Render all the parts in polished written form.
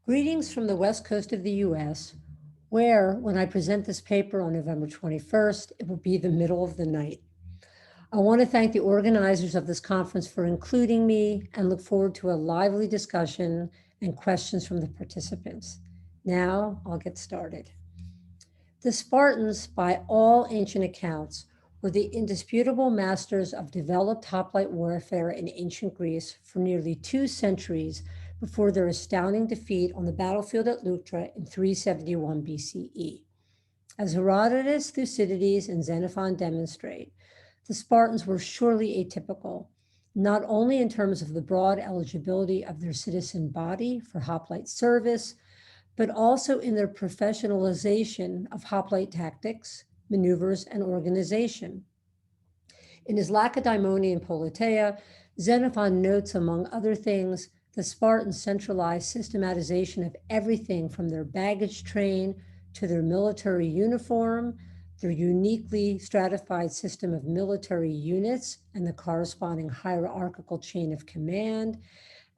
Greetings from the west coast of the US, where, when I present this paper on November 21st, it will be the middle of the night. I want to thank the organizers of this conference for including me and look forward to a lively discussion and questions from the participants. Now I'll get started. The Spartans, by all ancient accounts, were the indisputable masters of developed hoplite warfare in ancient Greece for nearly 2 centuries before their astounding defeat on the battlefield at Leuctra in 371 BCE. As Herodotus, Thucydides, and Xenophon demonstrate, the Spartans were surely atypical, not only in terms of the broad eligibility of their citizen body for hoplite service, but also in their professionalization of hoplite tactics, maneuvers, and organization. In his Lacedaemonian Politeia, Xenophon notes, among other things, the Spartans' centralized systematization of everything from their baggage train to their military uniform, their uniquely stratified system of military units and the corresponding hierarchical chain of command,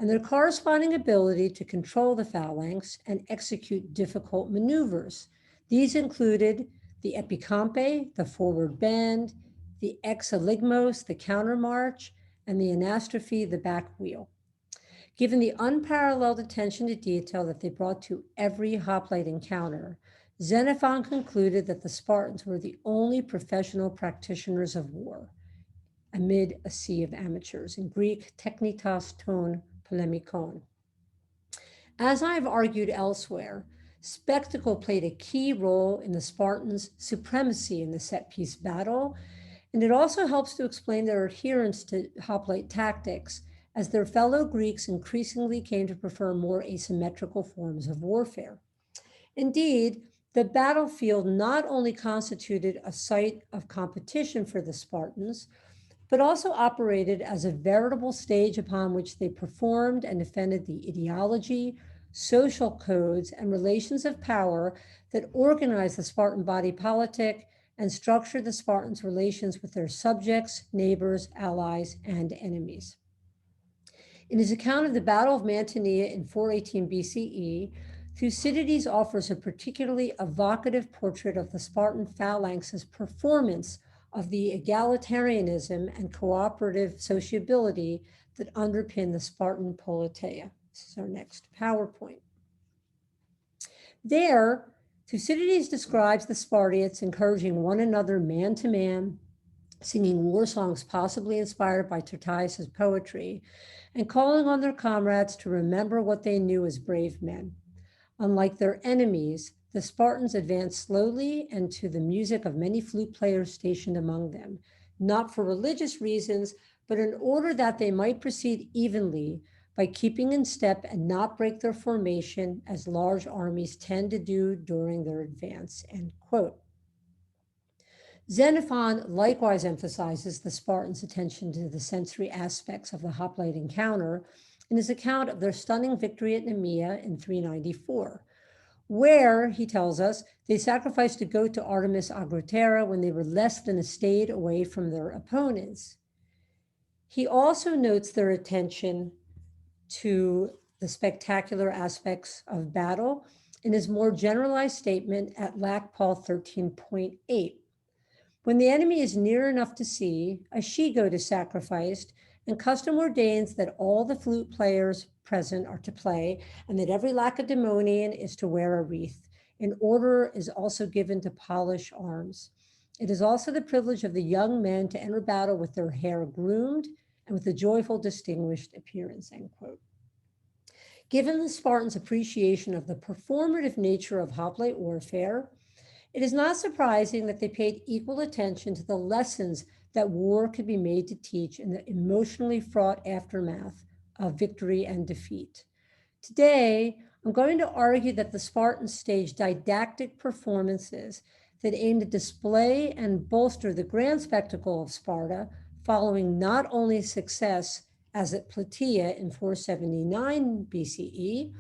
and their corresponding ability to control the phalanx and execute difficult maneuvers. These included the epicampe, the forward bend, the exeligmos, the countermarch, and the anastrophe, the back wheel. Given the unparalleled attention to detail that they brought to every hoplite encounter, Xenophon concluded that the Spartans were the only professional practitioners of war amid a sea of amateurs, in Greek, technitas ton polemikon. As I've argued elsewhere, spectacle played a key role in the Spartans' supremacy in the set-piece battle, and it also helps to explain their adherence to hoplite tactics, as their fellow Greeks increasingly came to prefer more asymmetrical forms of warfare. Indeed, the battlefield not only constituted a site of competition for the Spartans, but also operated as a veritable stage upon which they performed and defended the ideology, social codes, and relations of power that organized the Spartan body politic and structured the Spartans' relations with their subjects, neighbors, allies, and enemies. In his account of the Battle of Mantinea in 418 BCE, Thucydides offers a particularly evocative portrait of the Spartan phalanx's performance of the egalitarianism and cooperative sociability that underpin the Spartan politeia. This is our next PowerPoint. There, Thucydides describes the Spartiates encouraging one another man to man, singing war songs possibly inspired by Tyrtaeus' poetry, and calling on their comrades to remember what they knew as brave men. Unlike their enemies, the Spartans advanced slowly and to the music of many flute players stationed among them, not for religious reasons, but in order that they might proceed evenly by keeping in step and not break their formation as large armies tend to do during their advance, end quote. Xenophon likewise emphasizes the Spartans' attention to the sensory aspects of the hoplite encounter in his account of their stunning victory at Nemea in 394, where, he tells us, they sacrificed a goat to Artemis Agrotera when they were less than a stade away from their opponents. He also notes their attention to the spectacular aspects of battle in his more generalized statement at Lac Paul 13.8. When the enemy is near enough to see, a she-goat is sacrificed, and custom ordains that all the flute players present are to play, and that every Lacedaemonian is to wear a wreath. An order is also given to polish arms. It is also the privilege of the young men to enter battle with their hair groomed and with a joyful, distinguished appearance, end quote. Given the Spartans' appreciation of the performative nature of hoplite warfare, it is not surprising that they paid equal attention to the lessons that war could be made to teach in the emotionally fraught aftermath of victory and defeat. Today, I'm going to argue that the Spartans staged didactic performances that aim to display and bolster the grand spectacle of Sparta, following not only success as at Plataea in 479 BCE,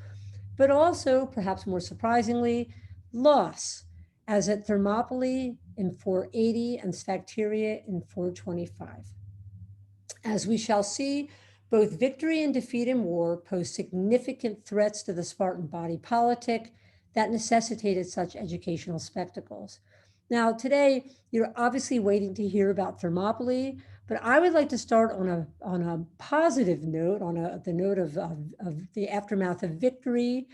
but also, perhaps more surprisingly, loss, as at Thermopylae in 480 and Sphacteria in 425. As we shall see, Both victory and defeat in war posed significant threats to the Spartan body politic that necessitated such educational spectacles. Now, today, you're obviously waiting to hear about Thermopylae, but I would like to start on a positive note, the note of the aftermath of victory,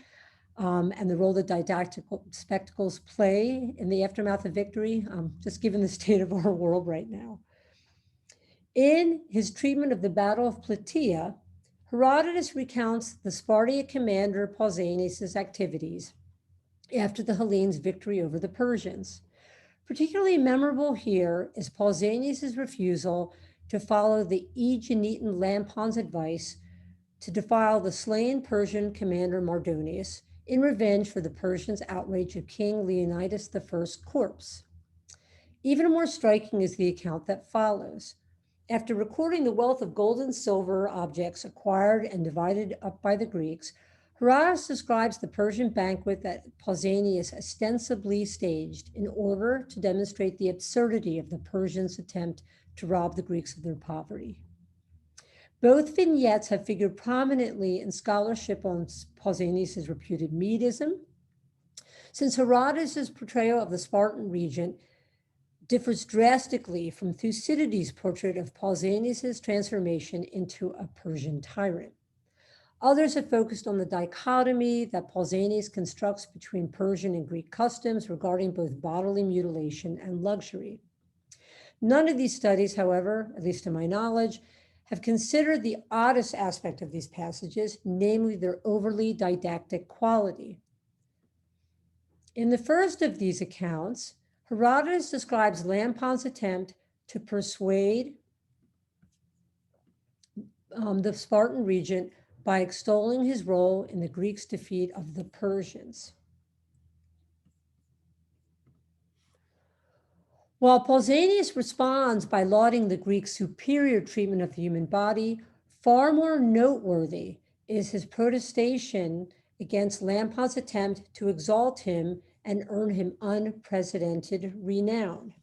and the role that didactic spectacles play in the aftermath of victory, just given the state of our world right now. In his treatment of the Battle of Plataea, Herodotus recounts the Spartan commander Pausanias' activities after the Hellenes' victory over the Persians. Particularly memorable here is Pausanias' refusal to follow the Aeginetan Lampon's advice to defile the slain Persian commander Mardonius in revenge for the Persians' outrage of King Leonidas I's corpse. Even more striking is the account that follows. After recording the wealth of gold and silver objects acquired and divided up by the Greeks, Herodotus describes the Persian banquet that Pausanias ostensibly staged in order to demonstrate the absurdity of the Persians' attempt to rob the Greeks of their poverty. Both vignettes have figured prominently in scholarship on Pausanias' reputed Medism. Since Herodotus' portrayal of the Spartan regent differs drastically from Thucydides' portrait of Pausanias' transformation into a Persian tyrant. Others have focused on the dichotomy that Pausanias constructs between Persian and Greek customs regarding both bodily mutilation and luxury. None of these studies, however, at least to my knowledge, have considered the oddest aspect of these passages, namely their overly didactic quality. In the first of these accounts, Herodotus describes Lampon's attempt to persuade the Spartan regent by extolling his role in the Greeks' defeat of the Persians. While Pausanias responds by lauding the Greeks' superior treatment of the human body, far more noteworthy is his protestation against Lampon's attempt to exalt him and earn him unprecedented renown.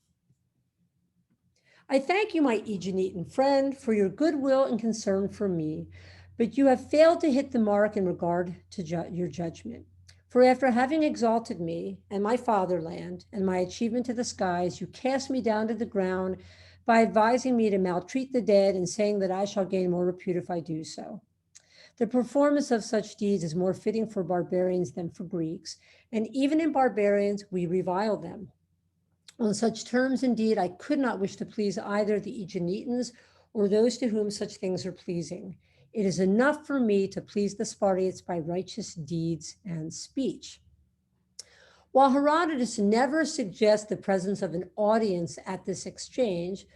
I thank you, my Aeginetan friend, for your goodwill and concern for me, but you have failed to hit the mark in regard to your judgment. For after having exalted me and my fatherland and my achievement to the skies, you cast me down to the ground by advising me to maltreat the dead and saying that I shall gain more repute if I do so. The performance of such deeds is more fitting for barbarians than for Greeks, and even in barbarians, we revile them. On such terms, indeed, I could not wish to please either the Aeginetans or those to whom such things are pleasing. It is enough for me to please the Spartiates by righteous deeds and speech. While Herodotus never suggests the presence of an audience at this exchange,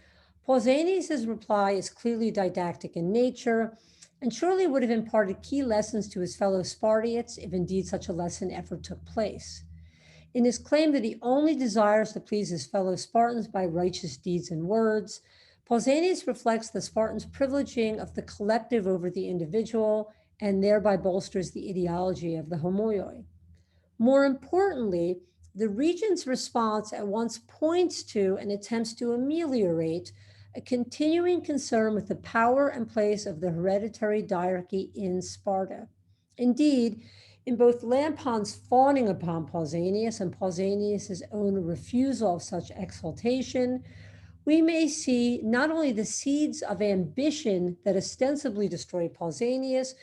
Pausanias' reply is clearly didactic in nature and surely would have imparted key lessons to his fellow Spartiates if indeed such a lesson ever took place. In his claim that he only desires to please his fellow Spartans by righteous deeds and words, Pausanias reflects the Spartans' privileging of the collective over the individual and thereby bolsters the ideology of the homoioi. More importantly, the regent's response at once points to and attempts to ameliorate a continuing concern with the power and place of the hereditary diarchy in Sparta. Indeed, in both Lampon's fawning upon Pausanias and Pausanias' own refusal of such exaltation, we may see not only the seeds of ambition that ostensibly destroyed Pausanias,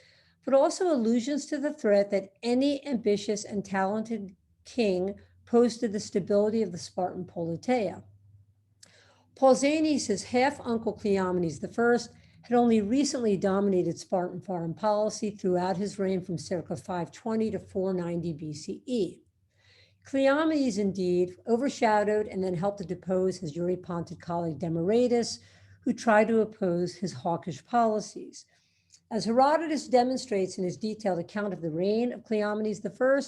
but also allusions to the threat that any ambitious and talented king posed to the stability of the Spartan politeia. Pausanias' half-uncle Cleomenes I had only recently dominated Spartan foreign policy throughout his reign from circa 520 to 490 BCE. Cleomenes indeed overshadowed and then helped to depose his Eurypontid colleague Demaratus, who tried to oppose his hawkish policies. As Herodotus demonstrates in his detailed account of the reign of Cleomenes I,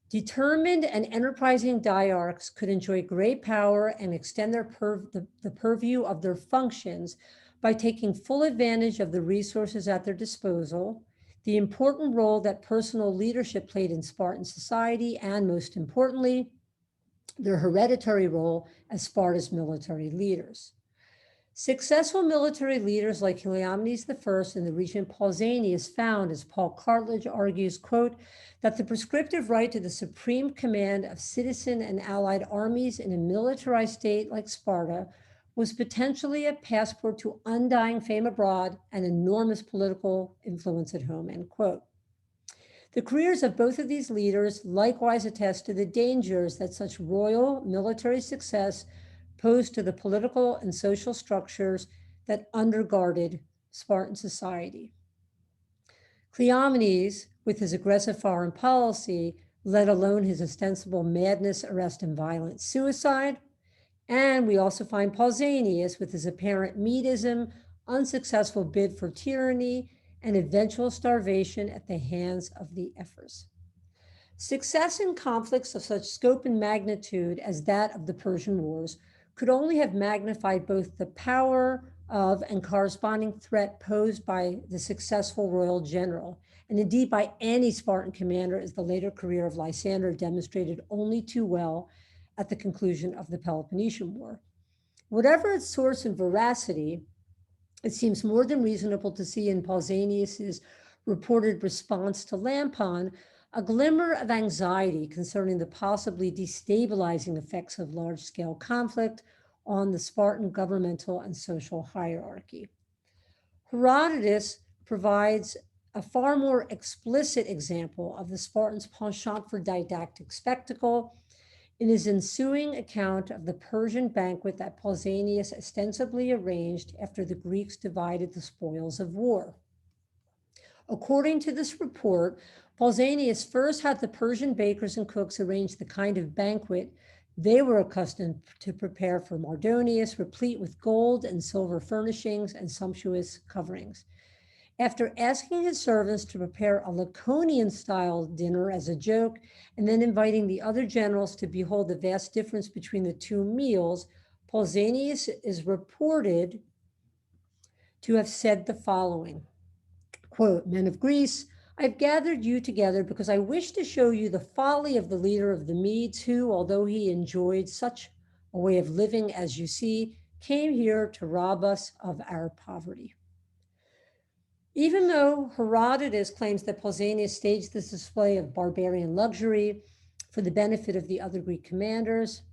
determined and enterprising diarchs could enjoy great power and extend the purview of their functions by taking full advantage of the resources at their disposal, the important role that personal leadership played in Spartan society, and most importantly, their hereditary role as Sparta's military leaders. Successful military leaders like Cleomenes I and the regent Pausanias found, as Paul Cartledge argues, quote, that the prescriptive right to the supreme command of citizen and allied armies in a militarized state like Sparta was potentially a passport to undying fame abroad and enormous political influence at home, end quote. The careers of both of these leaders likewise attest to the dangers that such royal military success posed to the political and social structures that undergirded Spartan society. Cleomenes, with his aggressive foreign policy, let alone his ostensible madness, arrest, and violent suicide. And we also find Pausanias with his apparent Medism, unsuccessful bid for tyranny, and eventual starvation at the hands of the Ephors. Success in conflicts of such scope and magnitude as that of the Persian Wars could only have magnified both the power of and corresponding threat posed by the successful royal general, and indeed by any Spartan commander, as the later career of Lysander demonstrated only too well at the conclusion of the Peloponnesian War. Whatever its source and veracity, it seems more than reasonable to see in Pausanias's reported response to Lampon a glimmer of anxiety concerning the possibly destabilizing effects of large-scale conflict on the Spartan governmental and social hierarchy. Herodotus provides a far more explicit example of the Spartans' penchant for didactic spectacle in his ensuing account of the Persian banquet that Pausanias ostensibly arranged after the Greeks divided the spoils of war. According to this report, Pausanias first had the Persian bakers and cooks arrange the kind of banquet they were accustomed to prepare for Mardonius, replete with gold and silver furnishings and sumptuous coverings. After asking his servants to prepare a Laconian-style dinner as a joke, and then inviting the other generals to behold the vast difference between the two meals, Pausanias is reported to have said the following, quote, "Men of Greece, I've gathered you together because I wish to show you the folly of the leader of the Medes who, although he enjoyed such a way of living as you see, came here to rob us of our poverty." Even though Herodotus claims that Pausanias staged this display of barbarian luxury for the benefit of the other Greek commanders,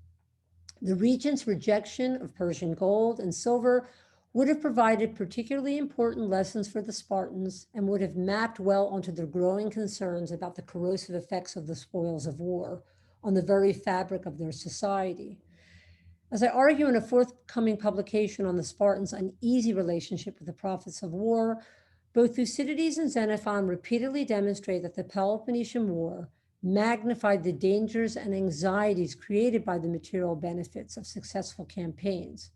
the regent's rejection of Persian gold and silver would have provided particularly important lessons for the Spartans and would have mapped well onto their growing concerns about the corrosive effects of the spoils of war on the very fabric of their society. As I argue in a forthcoming publication on the Spartans' uneasy relationship with the prophets of war, both Thucydides and Xenophon repeatedly demonstrate that the Peloponnesian War magnified the dangers and anxieties created by the material benefits of successful campaigns.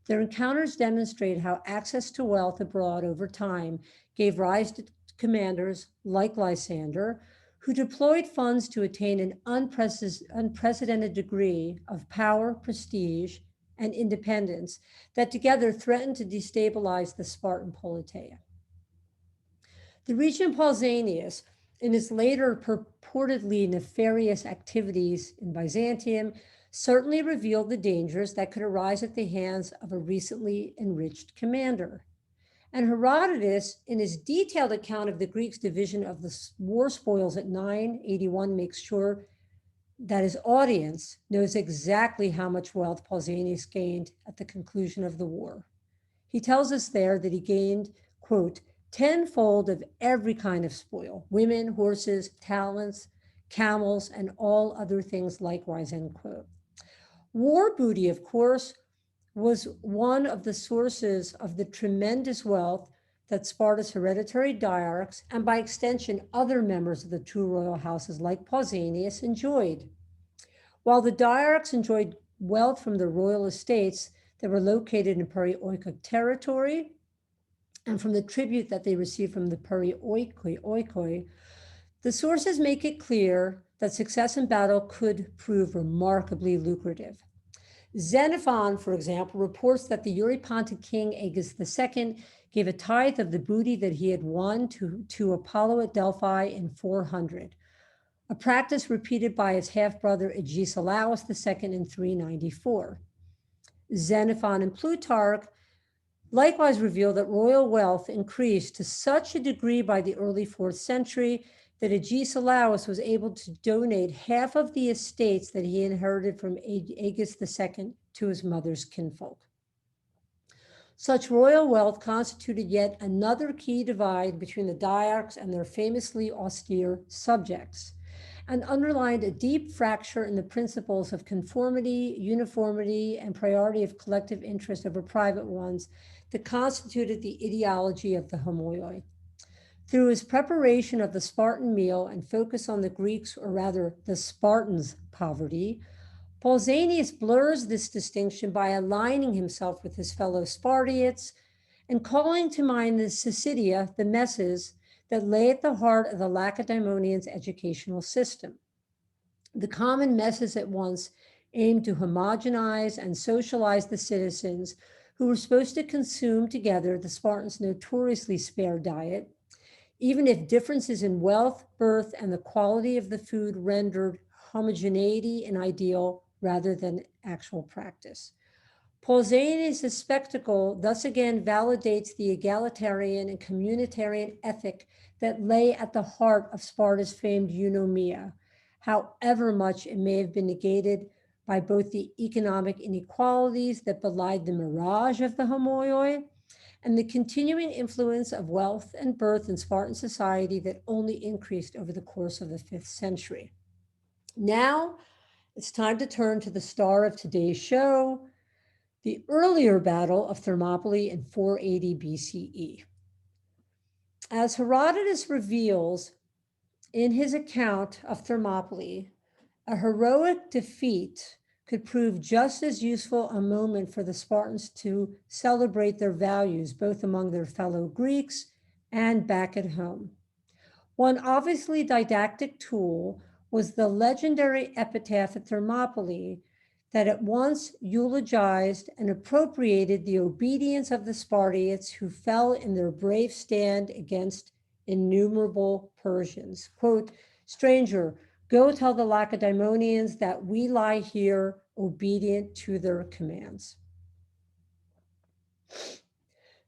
Their encounters demonstrate how access to wealth abroad over time gave rise to commanders like Lysander, who deployed funds to attain an unprecedented degree of power, prestige, and independence that together threatened to destabilize the Spartan politeia. The regent Pausanias, in his later purportedly nefarious activities in Byzantium, certainly revealed the dangers that could arise at the hands of a recently enriched commander. And Herodotus, in his detailed account of the Greeks' division of the war spoils at 981, makes sure that his audience knows exactly how much wealth Pausanias gained at the conclusion of the war. He tells us there that he gained, quote, tenfold of every kind of spoil, women, horses, talents, camels, and all other things likewise, end quote. War booty, of course, was one of the sources of the tremendous wealth that Sparta's hereditary diarchs, and by extension, other members of the two royal houses like Pausanias, enjoyed. While the diarchs enjoyed wealth from the royal estates that were located in perioikoi territory, and from the tribute that they received from the perioikoi, the sources make it clear that success in battle could prove remarkably lucrative. Xenophon, for example, reports that the Eurypontic king Agis II gave a tithe of the booty that he had won to Apollo at Delphi in 400, a practice repeated by his half-brother Agesilaus II in 394. Xenophon and Plutarch likewise revealed that royal wealth increased to such a degree by the early 4th century that Agesilaus was able to donate half of the estates that he inherited from Agis II to his mother's kinfolk. Such royal wealth constituted yet another key divide between the diarchs and their famously austere subjects, and underlined a deep fracture in the principles of conformity, uniformity, and priority of collective interest over private ones that constituted the ideology of the homoioi. Through his preparation of the Spartan meal and focus on the Greeks, or rather the Spartans' poverty, Pausanias blurs this distinction by aligning himself with his fellow Spartiates and calling to mind the Syssidia, the messes, that lay at the heart of the Lacedaemonians' educational system. The common messes at once aimed to homogenize and socialize the citizens who were supposed to consume together the Spartans' notoriously spare diet, even if differences in wealth, birth, and the quality of the food rendered homogeneity an ideal rather than actual practice. Pausanias' spectacle thus again validates the egalitarian and communitarian ethic that lay at the heart of Sparta's famed eunomia, however much it may have been negated by both the economic inequalities that belied the mirage of the homoioi and the continuing influence of wealth and birth in Spartan society that only increased over the course of the 5th century. Now, it's time to turn to the star of today's show, the earlier Battle of Thermopylae in 480 BCE. As Herodotus reveals in his account of Thermopylae, a heroic defeat could prove just as useful a moment for the Spartans to celebrate their values, both among their fellow Greeks and back at home. One obviously didactic tool was the legendary epitaph at Thermopylae that at once eulogized and appropriated the obedience of the Spartiates who fell in their brave stand against innumerable Persians. Quote, "Stranger, go tell the Lacedaemonians that we lie here obedient to their commands."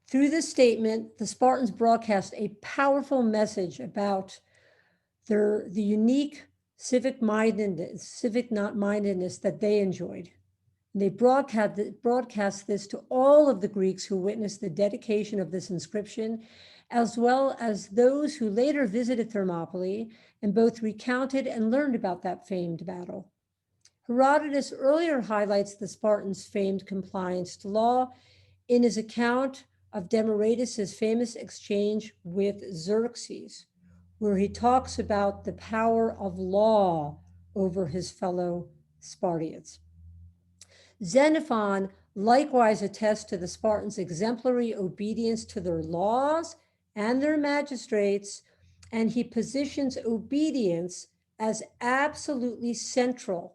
Through this statement, the Spartans broadcast a powerful message about the unique civic mindedness that they enjoyed. And they broadcast this to all of the Greeks who witnessed the dedication of this inscription, as well as those who later visited Thermopylae and both recounted and learned about that famed battle. Herodotus earlier highlights the Spartans' famed compliance to law in his account of Demaratus' famous exchange with Xerxes, where he talks about the power of law over his fellow Spartiates. Xenophon likewise attests to the Spartans' exemplary obedience to their laws and their magistrates, and he positions obedience as absolutely central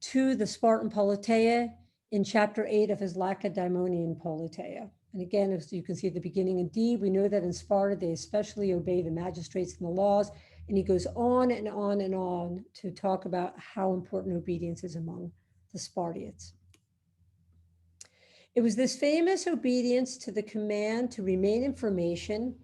to the Spartan politeia in chapter 8 of his Lacedaemonian politeia. And again, as you can see at the beginning, indeed, we know that in Sparta, they especially obey the magistrates and the laws. And he goes on and on and on to talk about how important obedience is among the Spartiates. It was this famous obedience to the command to remain in formation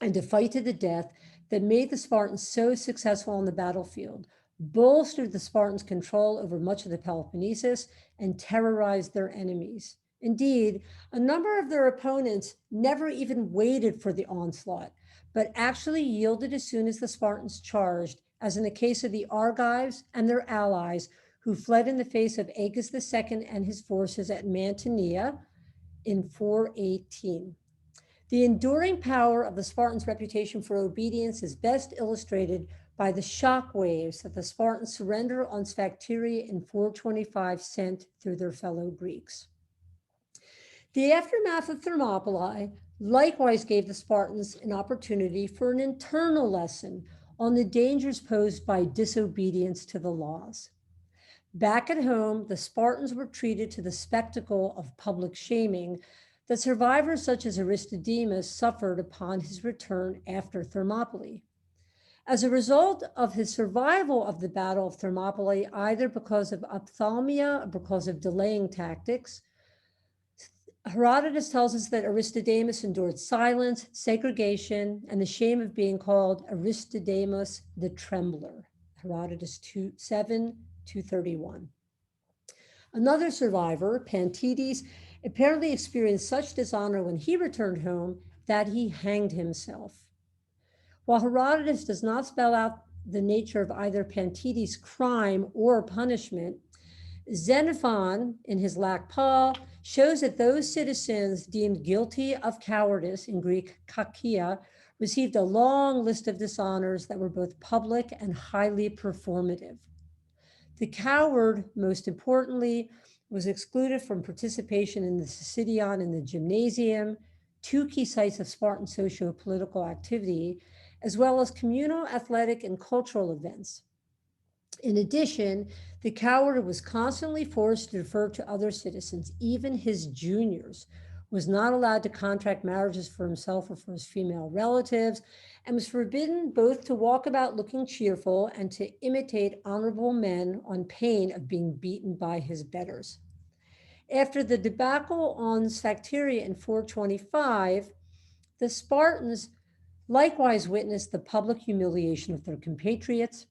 and to fight to the death that made the Spartans so successful on the battlefield, bolstered the Spartans' control over much of the Peloponnesus, and terrorized their enemies. Indeed, a number of their opponents never even waited for the onslaught, but actually yielded as soon as the Spartans charged, as in the case of the Argives and their allies, who fled in the face of Agis II and his forces at Mantinea in 418. The enduring power of the Spartans' reputation for obedience is best illustrated by the shock waves that the Spartans' surrender on Sphacteria in 425 sent through their fellow Greeks. The aftermath of Thermopylae likewise gave the Spartans an opportunity for an internal lesson on the dangers posed by disobedience to the laws. Back at home, the Spartans were treated to the spectacle of public shaming that survivors such as Aristodemus suffered upon his return after Thermopylae. As a result of his survival of the Battle of Thermopylae, either because of ophthalmia or because of delaying tactics, Herodotus tells us that Aristodemus endured silence, segregation, and the shame of being called Aristodemus the Trembler. Herodotus 2:31. Another survivor, Pantides, apparently experienced such dishonor when he returned home that he hanged himself. While Herodotus does not spell out the nature of either Pantides' crime or punishment, Xenophon, in his Lac Paul, shows that those citizens deemed guilty of cowardice, in Greek kakia, received a long list of dishonors that were both public and highly performative. The coward, most importantly, was excluded from participation in the Sycidion and the Gymnasium, two key sites of Spartan socio-political activity, as well as communal, athletic, and cultural events. In addition, the coward was constantly forced to defer to other citizens, even his juniors, was not allowed to contract marriages for himself or for his female relatives, and was forbidden both to walk about looking cheerful and to imitate honorable men on pain of being beaten by his betters. After the debacle on Sphacteria in 425, the Spartans likewise witnessed the public humiliation of their compatriots,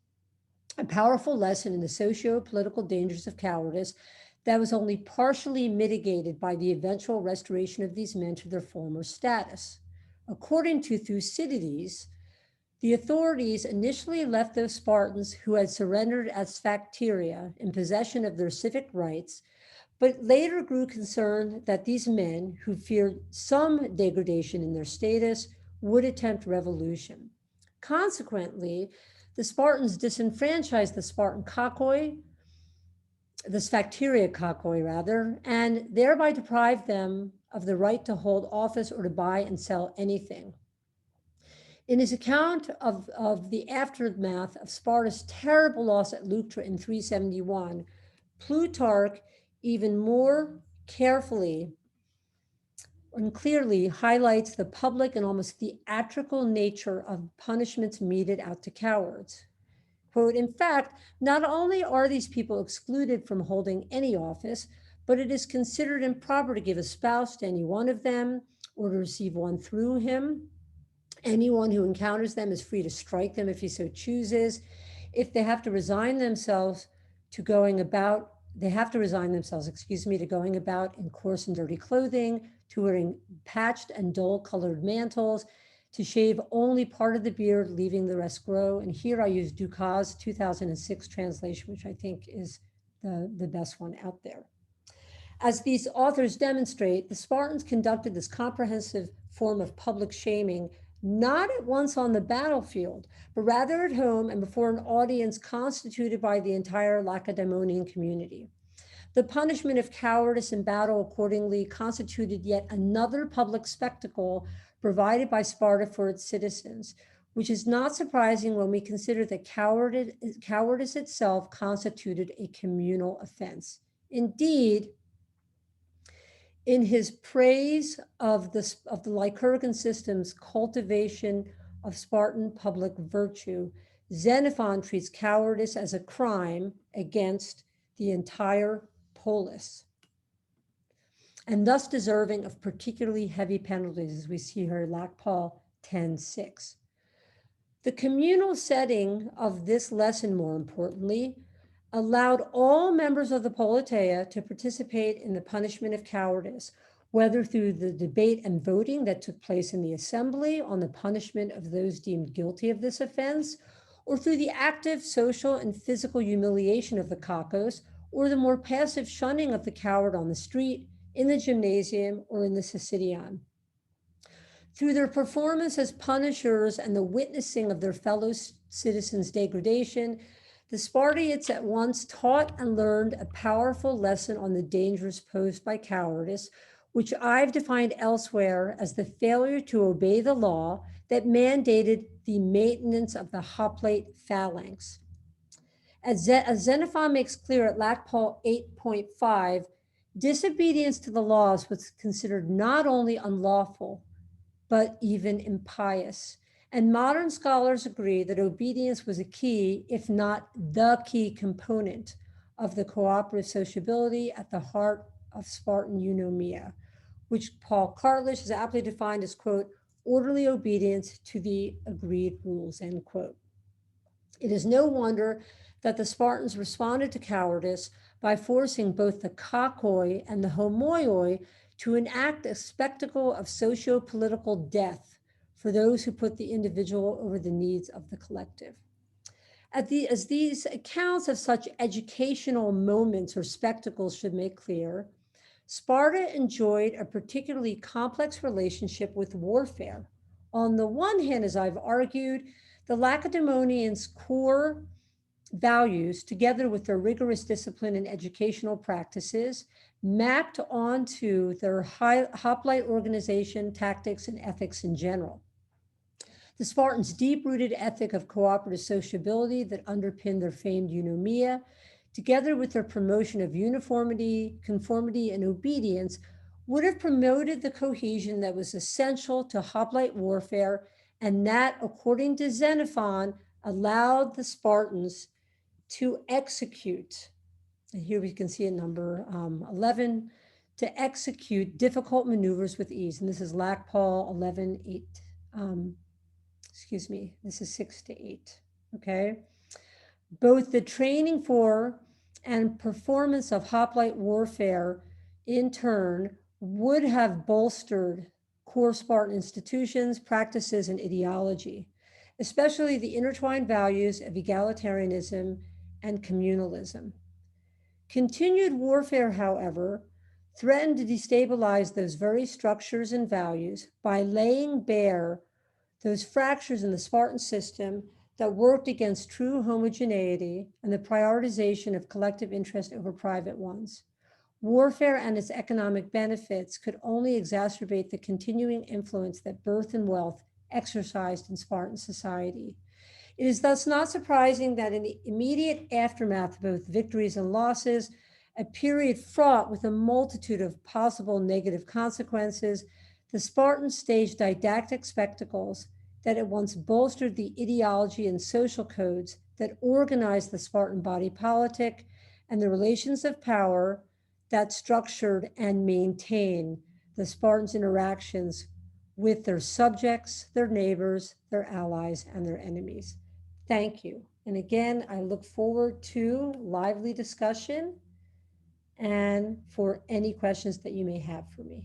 a powerful lesson in the socio-political dangers of cowardice that was only partially mitigated by the eventual restoration of these men to their former status. According to Thucydides, the authorities initially left those Spartans who had surrendered at Sphacteria in possession of their civic rights, but later grew concerned that these men, who feared some degradation in their status, would attempt revolution. Consequently, the Spartans disenfranchised the Spartan kakoi, the Sphacteria kakoi rather, and thereby deprived them of the right to hold office or to buy and sell anything. In his account of the aftermath of Sparta's terrible loss at Leuctra in 371, Plutarch even more carefully and clearly highlights the public and almost theatrical nature of punishments meted out to cowards. Quote, in fact, not only are these people excluded from holding any office, but it is considered improper to give a spouse to any one of them or to receive one through him. Anyone who encounters them is free to strike them if he so chooses. If they have to resign themselves to going about, to going about in coarse and dirty clothing, to wearing patched and dull colored mantles, to shave only part of the beard, leaving the rest grow. And here I use Ducas's 2006 translation, which I think is the best one out there. As these authors demonstrate, the Spartans conducted this comprehensive form of public shaming not at once on the battlefield, but rather at home and before an audience constituted by the entire Lacedaemonian community. The punishment of cowardice in battle accordingly constituted yet another public spectacle provided by Sparta for its citizens, which is not surprising when we consider that cowardice itself constituted a communal offense. Indeed, in his praise of the Lycurgan system's cultivation of Spartan public virtue, Xenophon treats cowardice as a crime against the entire polis, and thus deserving of particularly heavy penalties, as we see here in Lac Paul 10:6. The communal setting of this lesson, more importantly, allowed all members of the politeia to participate in the punishment of cowardice, whether through the debate and voting that took place in the assembly on the punishment of those deemed guilty of this offense, or through the active social and physical humiliation of the kakos, or the more passive shunning of the coward on the street, in the gymnasium, or in the Sycidion. Through their performance as punishers and the witnessing of their fellow citizens' degradation, the Spartiates at once taught and learned a powerful lesson on the dangers posed by cowardice, which I've defined elsewhere as the failure to obey the law that mandated the maintenance of the hoplite phalanx. As Xenophon makes clear at Lac Paul 8.5, disobedience to the laws was considered not only unlawful, but even impious. And modern scholars agree that obedience was a key, if not the key component of the cooperative sociability at the heart of Spartan eunomia, which Paul Cartledge has aptly defined as, quote, orderly obedience to the agreed rules, end quote. It is no wonder that the Spartans responded to cowardice by forcing both the kakoi and the homoioi to enact a spectacle of socio-political death for those who put the individual over the needs of the collective. As these accounts of such educational moments or spectacles should make clear, Sparta enjoyed a particularly complex relationship with warfare. On the one hand, as I've argued, the Lacedaemonians' core values, together with their rigorous discipline and educational practices, mapped onto their hoplite organization, tactics, and ethics in general. The Spartans' deep-rooted ethic of cooperative sociability that underpinned their famed eunomia, together with their promotion of uniformity, conformity, and obedience, would have promoted the cohesion that was essential to hoplite warfare, and that, according to Xenophon, allowed the Spartans to execute, and here we can see in number 11, to execute difficult maneuvers with ease. And this is Paul 11:8. This is 6-8, okay? Both the training for and performance of hoplite warfare in turn would have bolstered core Spartan institutions, practices, and ideology, especially the intertwined values of egalitarianism and communalism. Continued warfare, however, threatened to destabilize those very structures and values by laying bare those fractures in the Spartan system that worked against true homogeneity and the prioritization of collective interest over private ones. Warfare and its economic benefits could only exacerbate the continuing influence that birth and wealth exercised in Spartan society. It is thus not surprising that in the immediate aftermath of both victories and losses, a period fraught with a multitude of possible negative consequences, the Spartans staged didactic spectacles that at once bolstered the ideology and social codes that organized the Spartan body politic and the relations of power that structured and maintained the Spartans' interactions with their subjects, their neighbors, their allies, and their enemies. Thank you. And again, I look forward to lively discussion and for any questions that you may have for me.